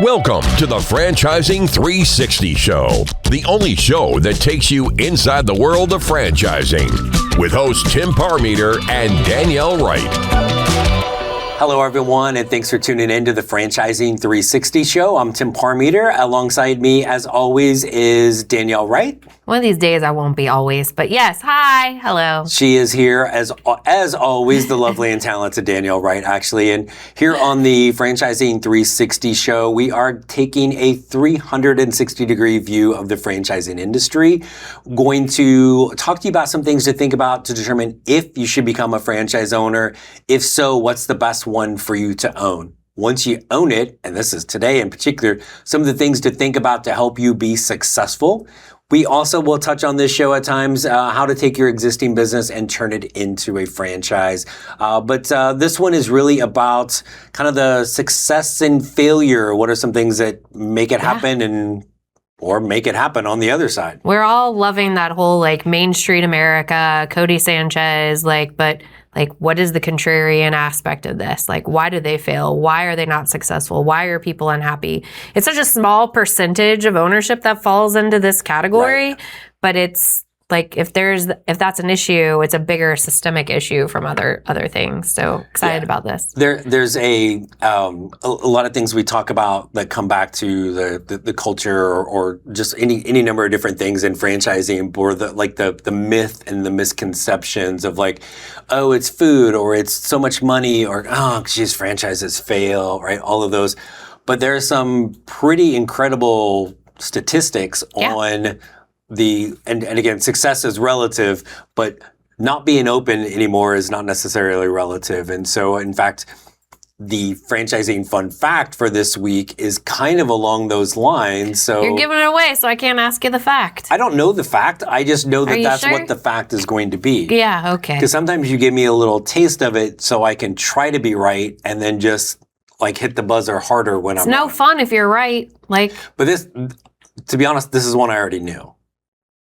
Welcome to the Franchising 360 Show, the only show that takes you inside the world of franchising, with hosts Tim Parmeter and Danielle Wright. Hello, everyone, and thanks for tuning in to the Franchising 360 Show. I'm Tim Parmeter. Alongside me, as always, is Danielle Wright. One of these days I won't be always, but yes, hi, hello. She is here as always, the lovely and talented Danielle Wright, actually. And here on the Franchising 360 Show, we are taking a 360-degree view of the franchising industry. Going to talk to you about some things to think about to determine if you should become a franchise owner. If so, what's the best one for you to own? Once you own it, and this is today in particular, some of the things to think about to help you be successful. We also will touch on this show at times, how to take your existing business and turn it into a franchise. But this one is really about kind of the success and failure. What are some things that make it happen or make it happen on the other side? We're all loving that whole Main Street America, Cody Sanchez, but what is the contrarian aspect of this? Why do they fail? Why are they not successful? Why are people unhappy? It's such a small percentage of ownership that falls into this category, right. But it's if that's an issue, it's a bigger systemic issue from other things. So excited about this. There's a lot of things we talk about that come back to the culture or just any number of different things in franchising, or the myth and the misconceptions of oh, it's food, or it's so much money, or oh, geez, franchises fail, right? All of those. But there are some pretty incredible statistics on and again, success is relative, but not being open anymore is not necessarily relative. And so, in fact, the franchising fun fact for this week is kind of along those lines. So you're giving it away, so I can't ask you the fact. I don't know the fact. I just know that that's sure? what the fact is going to be. Yeah, okay. Because sometimes you give me a little taste of it so I can try to be right and then just hit the buzzer harder when I'm no fun if you're right. But this, to be honest, this is one I already knew.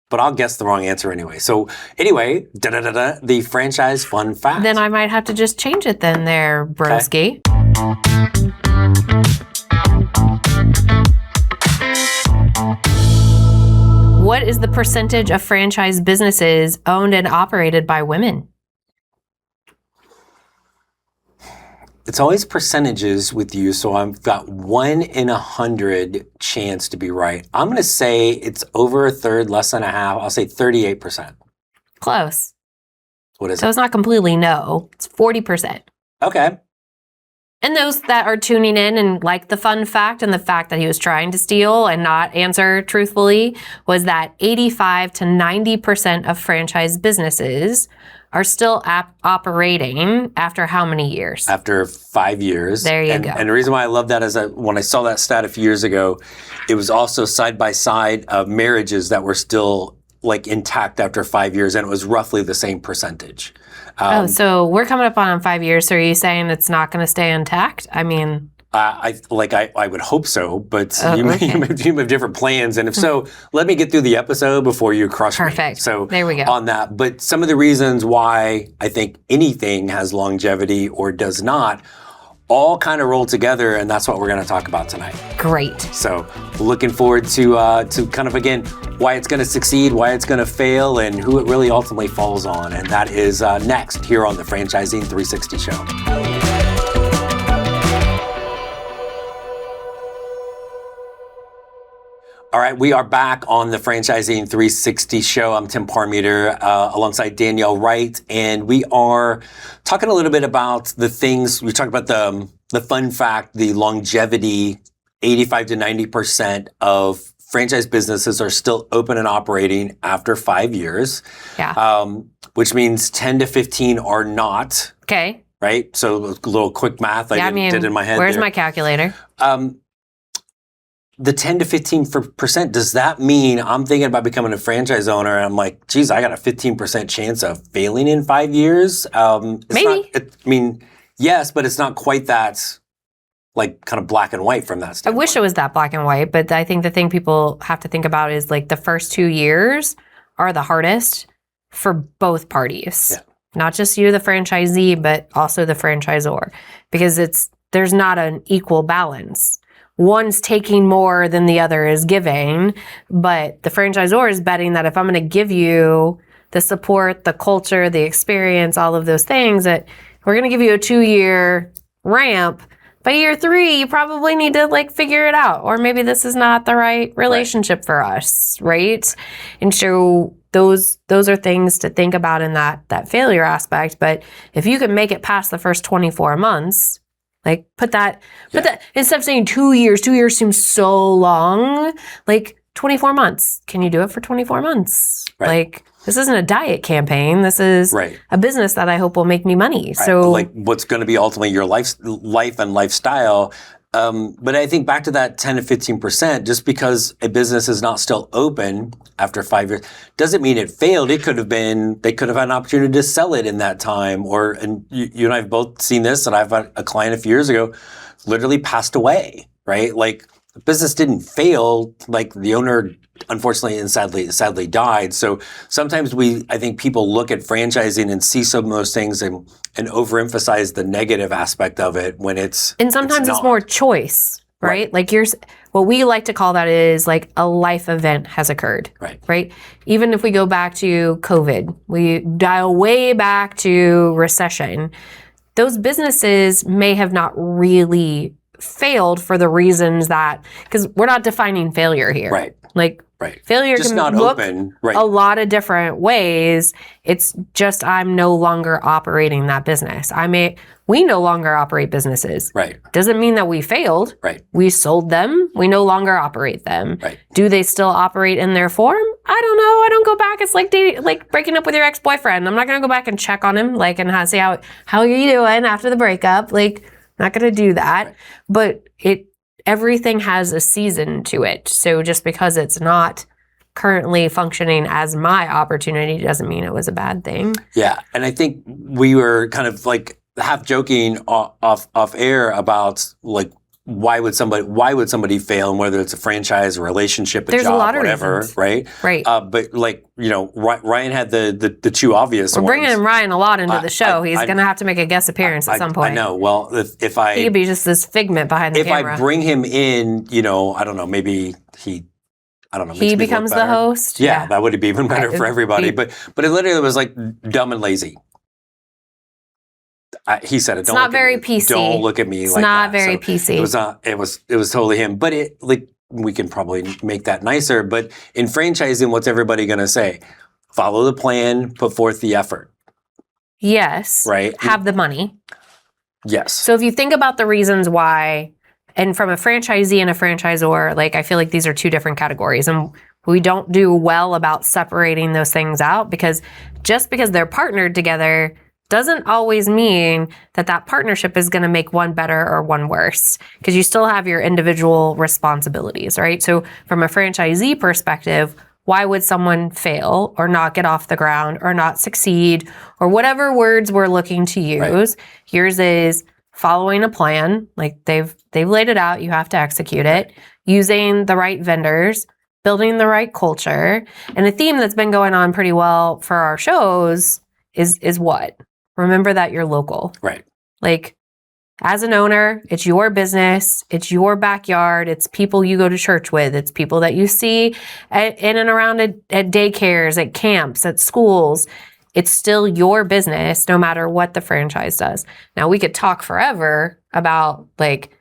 But I'll guess the wrong answer anyway. So anyway, the franchise fun fact. Then I might have to just change it then there, broski. Okay. What is the percentage of franchise businesses owned and operated by women? It's always percentages with you, so I've got 1 in 100 chance to be right. I'm going to say it's over a third, less than a half. I'll say 38%. Close. What is it? So it's not completely no. It's 40%. Okay. And those that are tuning in and like the fun fact and the fact that he was trying to steal and not answer truthfully was that 85 to 90% of franchise businesses are still operating after how many years? After 5 years. There you go. And the reason why I love that is that when I saw that stat a few years ago, it was also side by side of marriages that were still intact after 5 years, and it was roughly the same percentage. So we're coming up on 5 years. So are you saying it's not going to stay intact? I mean, I would hope so, but you may have different plans. And if so, let me get through the episode before you crush me. Perfect. So there we go. On that. But some of the reasons why I think anything has longevity or does not all kind of roll together, and that's what we're going to talk about tonight. Great. So looking forward to kind of, again, why it's going to succeed, why it's going to fail, and who it really ultimately falls on. And that is next here on the Franchising 360 Show. All right, we are back on the Franchising 360 Show. I'm Tim Parmeter alongside Danielle Wright, and we are talking a little bit about the things. We talked about the fun fact, the longevity. 85 to 90% of franchise businesses are still open and operating after 5 years. Yeah. Which means 10 to 15 are not. Okay. Right? So a little quick math I did in my head. Where's my calculator? The 10 to 15%, does that mean I'm thinking about becoming a franchise owner and I'm like, geez, I got a 15% chance of failing in 5 years? Maybe. Yes, but it's not quite that kind of black and white from that standpoint. I wish it was that black and white, but I think the thing people have to think about is the first 2 years are the hardest for both parties. Yeah. Not just you, the franchisee, but also the franchisor, because there's not an equal balance. one's taking more than the other is giving, but the franchisor is betting that if I'm going to give you the support, the culture, the experience, all of those things, that we're going to give you a 2-year ramp. By year 3, you probably need to like figure it out, or maybe this is not the right relationship for us, right? And so those are things to think about in that failure aspect. But if you can make it past the first 24 months, like put that instead of saying 2 years, 2 years seems so long, like 24 months. Can you do it for 24 months? Right. Like, this isn't a diet campaign. This is a business that I hope will make me money. Right. So, like, what's going to be ultimately your life and lifestyle. But I think back to that 10 to 15%, just because a business is not still open after 5 years, doesn't mean it failed. It could have been, they could have had an opportunity to sell it in that time. And you and I have both seen this, and I've had a client a few years ago literally passed away, right? Like, the business didn't fail, like the owner unfortunately and sadly died. So sometimes I think people look at franchising and see some of those things and overemphasize the negative aspect of it when it's and sometimes it's more choice, right? Like what we like to call that is like a life event has occurred, right? Even if we go back to COVID, we dial way back to recession, those businesses may have not really failed for the reasons that, because we're not defining failure here. Like failure just can not look open. a lot of different ways. It's just I'm no longer operating that business. We no longer operate businesses. Doesn't mean that we failed. We sold them. We no longer operate them. Do they still operate in their form? I don't know. I don't go back. It's like breaking up with your ex-boyfriend. I'm not going to go back and check on him, like, and see how are you doing after the breakup. Like, not going to do that. But everything has a season to it. So just because it's not currently functioning as my opportunity doesn't mean it was a bad thing. Yeah. And I think we were kind of like half joking off air about like, why would somebody fail, and whether it's a franchise, a relationship, a job, a lot of whatever, reasons. Right. But like, Ryan had the two obvious ones. We're bringing Ryan a lot into the show. He's going to have to make a guest appearance at some point. I know. Well, if he could be just this figment behind the camera. If I bring him in, I don't know, maybe he becomes the host. Yeah, that would be even better for everybody. But it literally was like dumb and lazy. He said it. It's not very PC. Don't look at me like that. It's not very PC. It was totally him. But we can probably make that nicer. But in franchising, what's everybody going to say? Follow the plan, put forth the effort. Yes. Right. Have the money. Yes. So if you think about the reasons why, and from a franchisee and a franchisor, like, I feel like these are two different categories, and we don't do well about separating those things out, because just because they're partnered together doesn't always mean that partnership is going to make one better or one worse, because you still have your individual responsibilities, right? So from a franchisee perspective, why would someone fail or not get off the ground or not succeed, or whatever words we're looking to use? Yours is following a plan, like they've laid it out, you have to execute it, using the right vendors, building the right culture. And a theme that's been going on pretty well for our shows is what? Remember that you're local. Like, as an owner, it's your business, it's your backyard, it's people you go to church with, it's people that you see in and around at daycares, at camps, at schools. It's still your business, no matter what the franchise does. Now, we could talk forever about like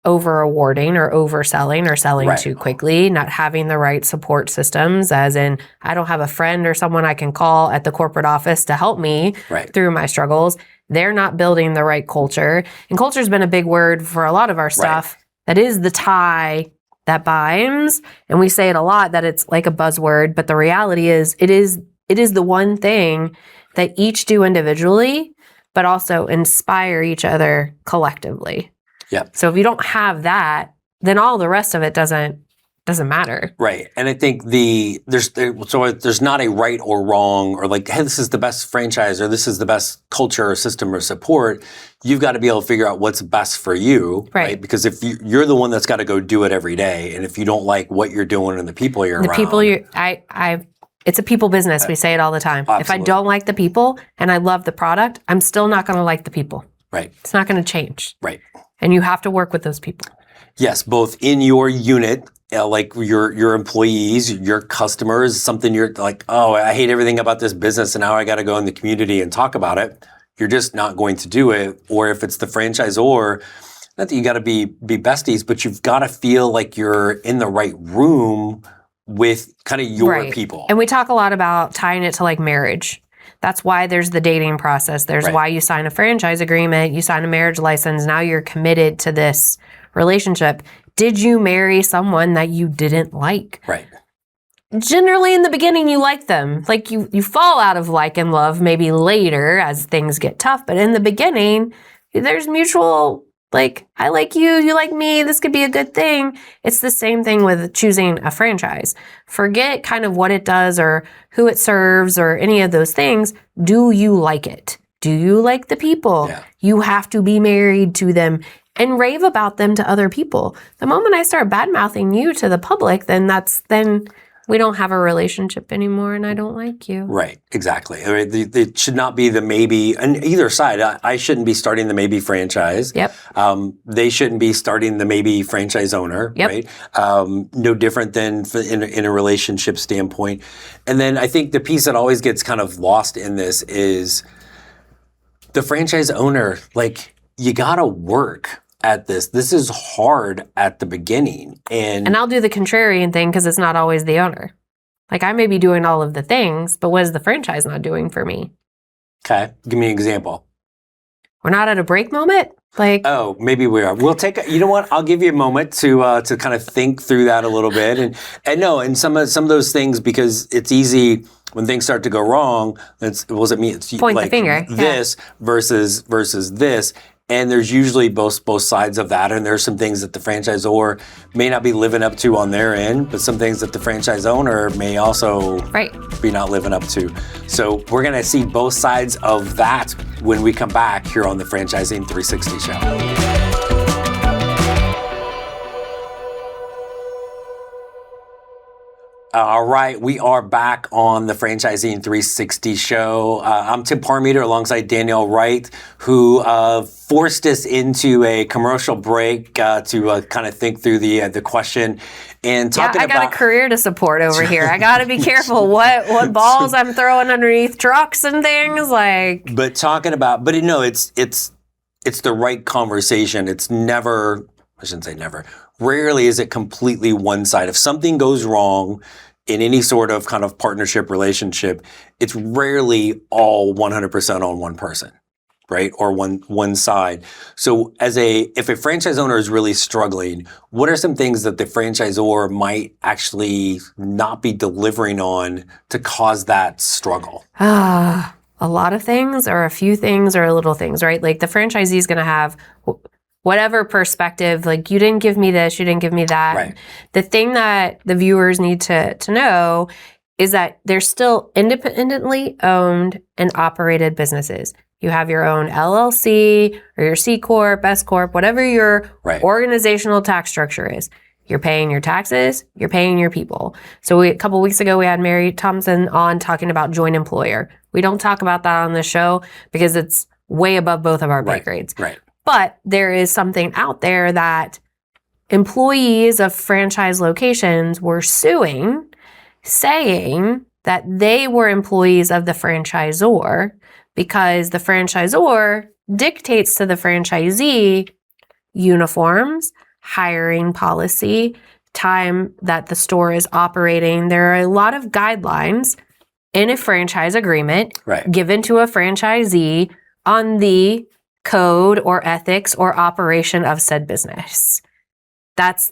over awarding or overselling or selling too quickly, not having the right support systems, as in I don't have a friend or someone I can call at the corporate office to help me through my struggles. They're not building the right culture. And culture has been a big word for a lot of our stuff. That is the tie that binds. And we say it a lot that it's like a buzzword, but the reality is it is the one thing that each do individually, but also inspire each other collectively. So if you don't have that, then all the rest of it doesn't matter. And I think there's not a right or wrong, or like, hey, this is the best franchise, or this is the best culture or system or support. You've got to be able to figure out what's best for you, right? Because if you're the one that's got to go do it every day, and if you don't like what you're doing and the people you're around. It's a people business. We say it all the time. Absolutely. If I don't like the people and I love the product, I'm still not going to like the people. It's not going to change. And you have to work with those people. Yes, both in your unit, like your employees, your customers, something you're like, oh, I hate everything about this business and now I got to go in the community and talk about it. You're just not going to do it. Or if it's the franchisor, not that you got to be besties, but you've got to feel like you're in the right room with kind of your people. And we talk a lot about tying it to like marriage. That's why there's the dating process. There's why you sign a franchise agreement, you sign a marriage license. Now you're committed to this relationship. Did you marry someone that you didn't like? Right. Generally in the beginning you like them. Like you fall out of like and love maybe later as things get tough. But in the beginning, there's mutual, like, I like you, you like me, this could be a good thing. It's the same thing with choosing a franchise. Forget kind of what it does or who it serves or any of those things. Do you like it? Do you like the people? Yeah. You have to be married to them and rave about them to other people. The moment I start bad-mouthing you to the public, then we don't have a relationship anymore and I don't like you. Right, exactly. I mean, it should not be the maybe, on either side. I shouldn't be starting the maybe franchise. Yep. They shouldn't be starting the maybe franchise owner, right? No different than in a relationship standpoint. And then I think the piece that always gets kind of lost in this is the franchise owner, like, you gotta work at this. This is hard at the beginning. And I'll do the contrarian thing because it's not always the owner. Like I may be doing all of the things, but what is the franchise not doing for me? Okay, give me an example. We're not at a break moment? Like, oh, maybe we are. We'll take you know what? I'll give you a moment to kind of think through that a little bit. And some of those things, because it's easy when things start to go wrong, it wasn't me, it's point like the finger. this versus this. And there's usually both sides of that. And there's some things that the franchisor may not be living up to on their end, but some things that the franchise owner may also be not living up to. So we're going to see both sides of that when we come back here on the Franchising 360 show. All right, we are back on the Franchising 360 show. I'm Tim Parmeter alongside Danielle Wright, who forced us into a commercial break to kind of think through the question and talking about. I got a career to support over here. I got to be careful what balls I'm throwing underneath trucks and things like. But talking about, but it's the right conversation. It's never. I shouldn't say never. Rarely is it completely one side. If something goes wrong in any sort of kind of partnership relationship, it's rarely all 100% on one person, right? Or one side. So if a franchise owner is really struggling, what are some things that the franchisor might actually not be delivering on to cause that struggle? A lot of things or a few things or little things, right? Like the franchisee is going to have whatever perspective, like you didn't give me this, you didn't give me that. Right. The thing that the viewers need to know is that they're still independently owned and operated businesses. You have your own LLC or your C Corp, S Corp, whatever your organizational tax structure is. You're paying your taxes, you're paying your people. So a couple weeks ago, we had Mary Thompson on talking about joint employer. We don't talk about that on the show because it's way above both of our pay grades. Right. But there is something out there that employees of franchise locations were suing, saying that they were employees of the franchisor because the franchisor dictates to the franchisee uniforms, hiring policy, time that the store is operating. There are a lot of guidelines in a franchise agreement given to a franchisee on the code or ethics or operation of said business. That's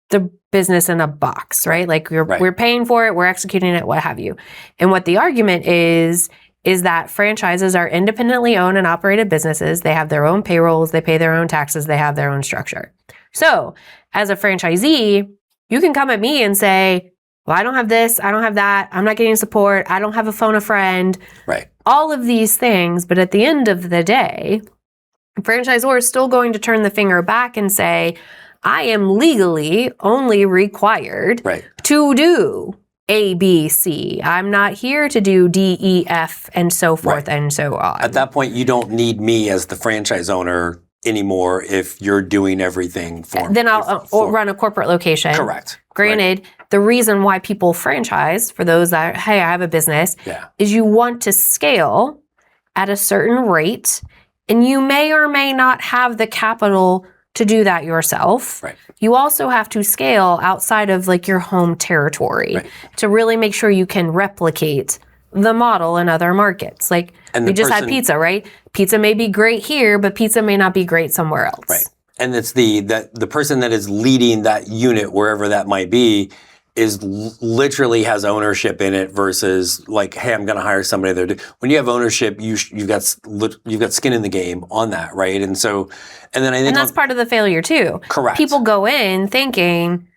the business in a box, right? Like we're paying for it, we're executing it, what have you. And what the argument is that franchises are independently owned and operated businesses. They have their own payrolls, they pay their own taxes, they have their own structure. So as a franchisee, you can come at me and say, well, I don't have this, I don't have that, I'm not getting support, I don't have a phone a friend. Right. All of these things, but at the end of the day, franchisor is still going to turn the finger back and say, I am legally only required to do A, B, C. I'm not here to do D, E, F, and so forth and so on. At that point, you don't need me as the franchise owner anymore if you're doing everything for me. Then I'll run a corporate location. Correct. Granted, the reason why people franchise, for those that, hey, I have a business, is you want to scale at a certain rate, and you may or may not have the capital to do that yourself. Right. You also have to scale outside of like your home territory to really make sure you can replicate the model in other markets. Like we just had pizza, right? Pizza may be great here, but pizza may not be great somewhere else. Right. And it's the person that is leading that unit, wherever that might be, is literally has ownership in it versus like, hey, I'm going to hire somebody there. When you have ownership, you've got skin in the game on that, right? And so, and then I think, and that's part of the failure too. Correct. People go in thinking,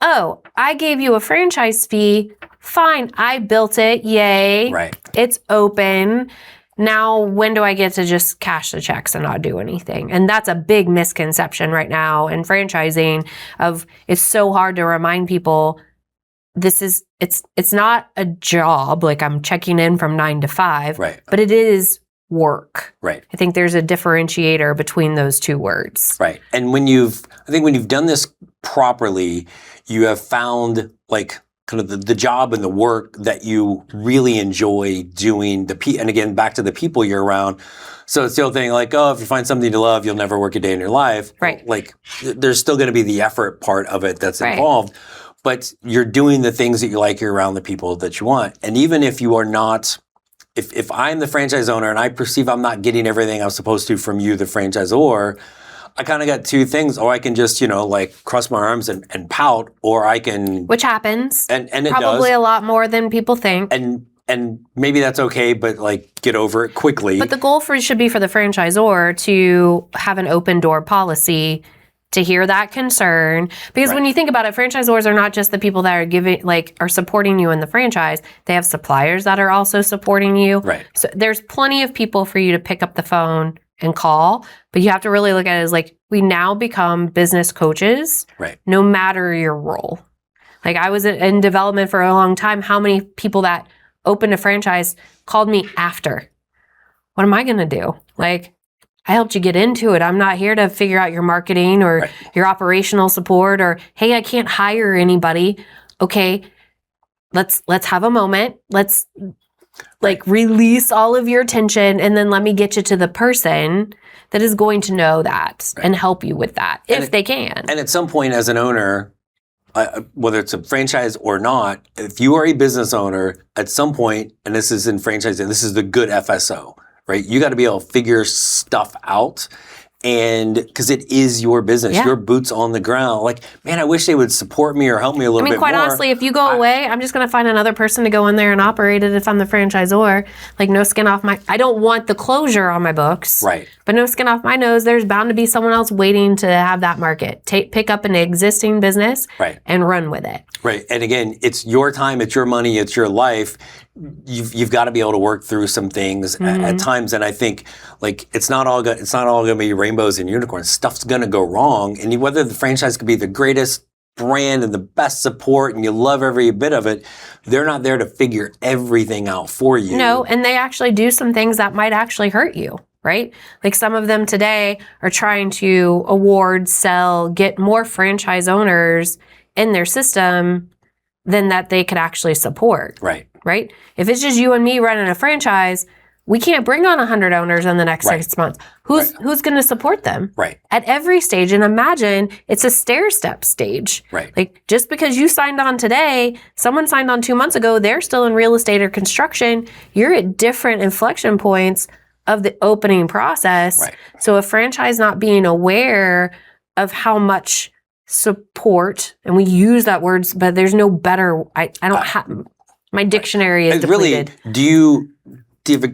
oh, I gave you a franchise fee. Fine, I built it. Yay. Right. It's open. Now, when do I get to just cash the checks and not do anything? And that's a big misconception right now in franchising of it's so hard to remind people it's not a job, like I'm checking in from 9 to 5, right, but it is work. Right. I think there's a differentiator between those two words. Right. And when you've done this properly, you have found like kind of the job and the work that you really enjoy doing, and again, back to the people you're around. So it's the old thing like, oh, if you find something to love, you'll never work a day in your life. Right. Like there's still going to be the effort part of it that's involved, but you're doing the things that you like, you're around the people that you want. And even if you are not, if I'm the franchise owner and I perceive I'm not getting everything I'm supposed to from you, the franchisor, I kind of got two things. Or I can just, like cross my arms and pout, or I can... Which happens. And it probably does. A lot more than people think. And maybe that's okay, but like get over it quickly. But the goal should be for the franchisor to have an open door policy to hear that concern. Because when you think about it, franchisors are not just the people that are are supporting you in the franchise. They have suppliers that are also supporting you. Right. So there's plenty of people for you to pick up the phone and call, but you have to really look at it as like, we now become business coaches, no matter your role. Like I was in development for a long time. How many people that opened a franchise called me after? What am I going to do? Like, I helped you get into it. I'm not here to figure out your marketing or your operational support or, hey, I can't hire anybody. Okay, let's have a moment. Let's release all of your tension, and then let me get you to the person that is going to know that and help you with that if they can. And at some point as an owner, whether it's a franchise or not, if you are a business owner, at some point, and this is in franchising, this is the good FSO, right? You got to be able to figure stuff out. And because it is your business, your boots on the ground. Like, man, I wish they would support me or help me a little bit more. Quite honestly, if you go away, I'm just going to find another person to go in there and operate it if I'm the franchisor. Like, no skin off I don't want the closure on my books. Right. But no skin off my nose. There's bound to be someone else waiting to have that market. Pick up an existing business and run with it. Right. And again, it's your time, it's your money, it's your life. You've got to be able to work through some things at times, and I think like it's not all going to be rainbows and unicorns. Stuff's going to go wrong, and whether the franchise could be the greatest brand and the best support, and you love every bit of it, they're not there to figure everything out for you. No, and they actually do some things that might actually hurt you. Right? Like some of them today are trying to award, sell, get more franchise owners in their system than that they could actually support. Right? If it's just you and me running a franchise, we can't bring on 100 owners in the next 6 months. Who's going to support them? At every stage. And imagine it's a stair-step stage. Like just because you signed on today, someone signed on 2 months ago, they're still in real estate or construction. You're at different inflection points of the opening process. So a franchise not being aware of how much support, and we use that word, but there's no better, I don't have, my dictionary is depleted. Really, do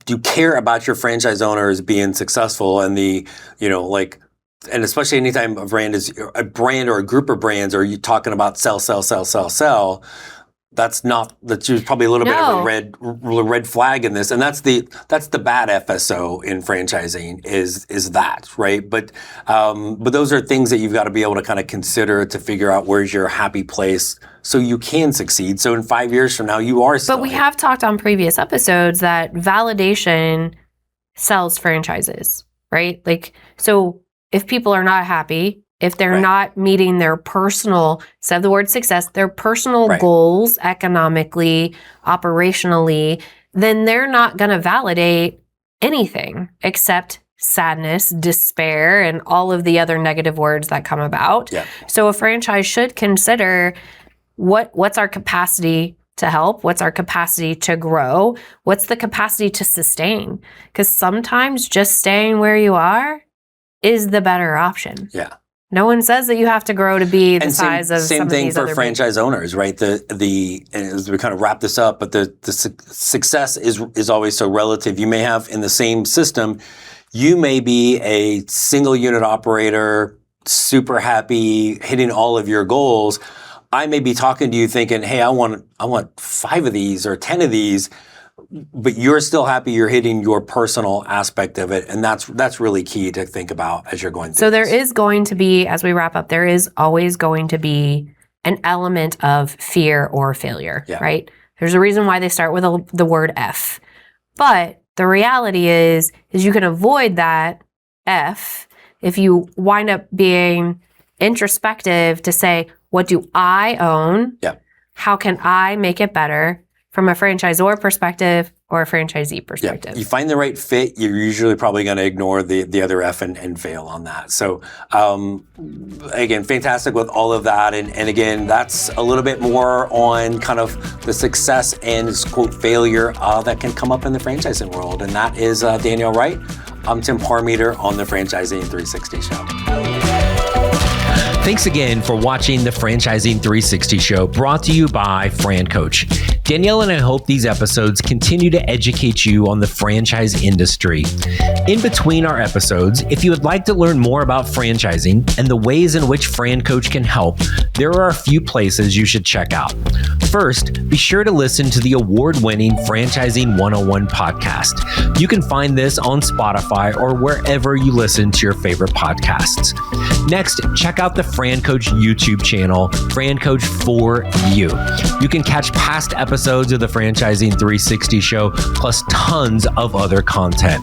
you care about your franchise owners being successful and and especially anytime a brand or a group of brands, are you talking about sell, that's probably a little bit of a red flag in this, and that's the bad FSO in franchising is that, right? But those are things that you've got to be able to kind of consider to figure out where's your happy place so you can succeed. So in 5 years from now, you are still. But we have talked on previous episodes that validation sells franchises, right? Like, so if people are not happy, if they're Right. not meeting their personal, instead of the word success, their personal Right. goals economically, operationally, then they're not going to validate anything except sadness, despair, and all of the other negative words that come about. Yeah. So a franchise should consider what's our capacity to help? What's our capacity to grow? What's the capacity to sustain? Because sometimes just staying where you are is the better option. Yeah. No one says that you have to grow to be the And size of same some thing of these for other franchise owners, right? And as we kind of wrap this up, but the success is always so relative. You may have in the same system, you may be a single unit operator, super happy, hitting all of your goals. I may be talking to you thinking, hey, I want 5 of these or 10 of these, but you're still happy you're hitting your personal aspect of it. And that's really key to think about as you're going through So there this. is going to be, as we wrap up, there is always going to be an element of fear or failure, Yeah. right? There's a reason why they start with the word F. But the reality is you can avoid that F if you wind up being introspective to say, what do I own? Yeah. How can I make it better from a franchisor perspective or a franchisee perspective? Yeah. You find the right fit, you're usually probably going to ignore the other F and fail on that. So again, fantastic with all of that. And again, that's a little bit more on kind of the success and quote failure that can come up in the franchising world. And that is Danielle Wright. I'm Tim Parmeter on the Franchising 360 Show. Thanks again for watching the Franchising 360 Show, brought to you by Fran Coach. Danielle and I hope these episodes continue to educate you on the franchise industry. In between our episodes, if you would like to learn more about franchising and the ways in which Fran Coach can help, there are a few places you should check out. First, be sure to listen to the award-winning Franchising 101 podcast. You can find this on Spotify or wherever you listen to your favorite podcasts. Next, check out the Fran Coach YouTube channel, Fran Coach for You. You can catch past episodes of the Franchising 360 Show, plus tons of other content.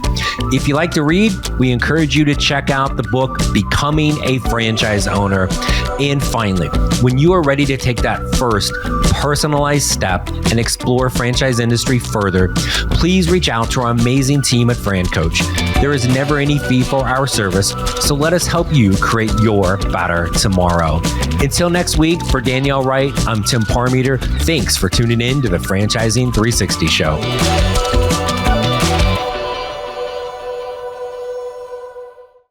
If you like to read, we encourage you to check out the book, Becoming a Franchise Owner. And finally, when you are ready to take that first personalized step and explore franchise industry further, please reach out to our amazing team at Fran Coach. There is never any fee for our service, so let us help you create your better tomorrow. Until next week, for Danielle Wright, I'm Tim Parmeter. Thanks for tuning in to the Franchising 360 Show.